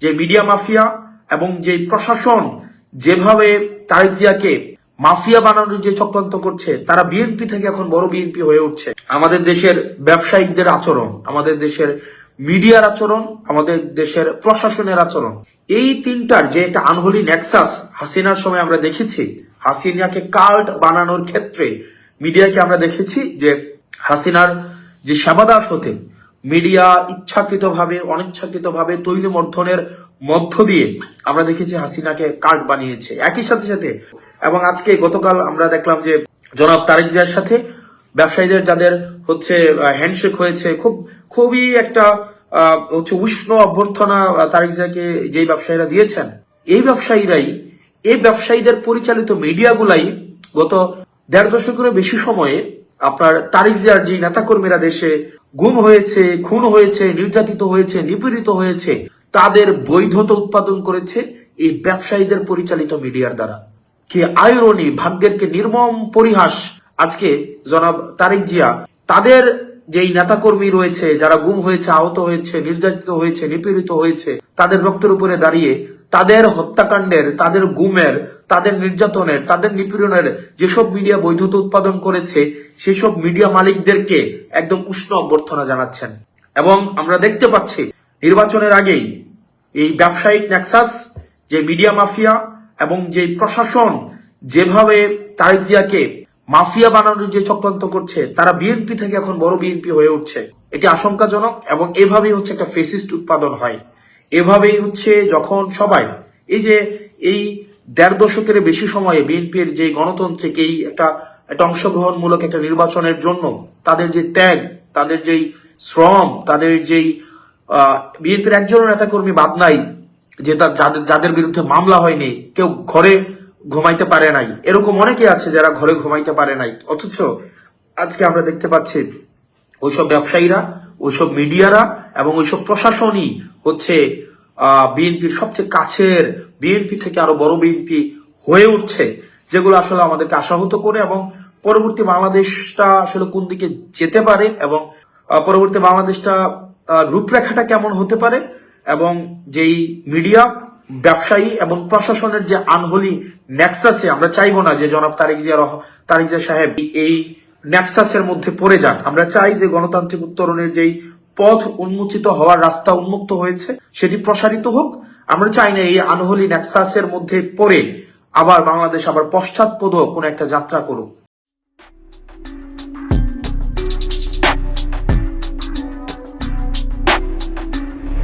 যে media mafia এবং যে প্রশাসন যেভাবে তারেক জিয়াকে মাফিয়া বানানোর যে চক্রান্ত করছে, তারা বিএনপি থেকে এখন বড় বিএনপি হয়ে উঠছে। আমাদের দেশের ব্যবসায়িকদের আচরণ, আমাদের দেশের মিডিয়ার আচরণ, আমাদের দেশের প্রশাসনের আচরণ, এই তিনটার যে একটা আনহোলি নেক্সাস হাসিনার সময় আমরা দেখেছি। হাসিনাকে কাল্ট বানানোর ক্ষেত্রে মিডিয়াকে আমরা দেখেছি যে হাসিনার যে সেবাদাস হতে মিডিয়া ইচ্ছাকৃতভাবে অনিচ্ছাকৃতভাবে তৈলমর্ধনের মধ্য দিয়ে আমরা দেখেছি হাসিনাকে কাল্ট বানিয়েছে। একই সাথে সাথে এবং আজকে গতকাল আমরা দেখলাম যে জনাব তারেক জিয়ার সাথে ব্যবসায়ীদের যাদের হচ্ছে হ্যান্ডশেক হয়েছে, খুবই একটা হচ্ছে উষ্ণ অভ্যর্থনা তারেক জিয়াকে যেই ব্যবসায়ীরা দিয়েছেন, এই ব্যবসায়ীদের পরিচালিত মিডিয়াগুলাই গত ১.৫ দশকের বেশি সময়ে আপনার তারেক জিয়ার যে নেতাকর্মীরা দেশে গুম হয়েছে, খুন হয়েছে, নির্যাতিত হয়েছে, নিপীড়িত হয়েছে, তাদের বৈধতা উৎপাদন করেছে এই ব্যবসায়ীদের পরিচালিত মিডিয়ার দ্বারা। কি আইরনি, ভাগ্যের কে নির্মম পরিহাস। আজকে জনাব তারেক জিয়া তাদের যেই নেতাকর্মী রয়েছে, যারা গুম হয়েছে, আহত হয়েছে, নির্যাতিত হয়েছে, নিপীড়িত হয়েছে, তাদের রক্তের উপরে দাঁড়িয়ে তাদের হত্যাকাণ্ডের, তাদের গুমের, তাদের নির্যাতনের, তাদের নিপীড়নের যেসব মিডিয়া বৈধতা উৎপাদন করেছে, সেসব মিডিয়া মালিকদেরকে একদম উষ্ণ অভ্যর্থনা জানাচ্ছেন। এবং আমরা দেখতে পাচ্ছি নির্বাচনের আগেই এই ব্যবসায়িক নেক্সাস, যে মিডিয়া মাফিয়া এবং যে প্রশাসন যেভাবে তারেক জিয়াকে মাফিয়া বানানোর যে চক্রান্ত করছে, তারা বিএনপি থেকে এখন বড় বিএনপি হয়ে উঠছে। এটি আশঙ্কাজনক এবং এভাবেই হচ্ছে একটা ফেসিস্ট উৎপাদন হয়। এভাবেই হচ্ছে যখন সবাই এই ১.৫ দশকের বেশি সময়ে বিএনপির যে গণতান্ত্রিক এই একটা অংশগ্রহণমূলক একটা নির্বাচনের জন্য তাদের যে ত্যাগ, তাদের যেই শ্রম, তাদের যেই বিএনপির একজন নেতাকর্মী বাদ নাই যে যাদের বিরুদ্ধে মামলা হয়নি, কেউ ঘরে ঘুমাইতে পারে নাই, এরকম অনেকে আছে যারা ঘরে ঘুমাইতে পারে নাই। অথচ আজকে আমরা দেখতে পাচ্ছি ওইসব ব্যবসায়ীরা, ওইসব মিডিয়ারা এবং ওইসব প্রশাসনই হচ্ছে বিএনপির সবচেয়ে কাছের, বিএনপি থেকে আরো বড় বিএনপি হয়ে উঠছে, যেগুলো আসলে আমাদেরকে আশাহত করে। এবং পরবর্তী বাংলাদেশটা আসলে কোন দিকে যেতে পারে এবং পরবর্তী বাংলাদেশটা রূপরেখাটা কেমন হতে পারে, এবং যেই মিডিয়া, ব্যবসায়ী এবং প্রশাসনের যে আনহোলি নেক্সাসে, আমরা চাইবো না যে জনাব তারেক জিয়া সাহেব এই নেক্সাসের মধ্যে পড়ে যান। আমরা চাই যে গণতান্ত্রিক উত্তরণের যেই পথ উন্মোচিত হওয়ার রাস্তা উন্মুক্ত হয়েছে সেটি প্রসারিত হোক। আমরা চাই না এই আনহোলি নেক্সাসের মধ্যে পড়ে আবার বাংলাদেশ আবার পশ্চাৎপদ কোন একটা যাত্রা করুক।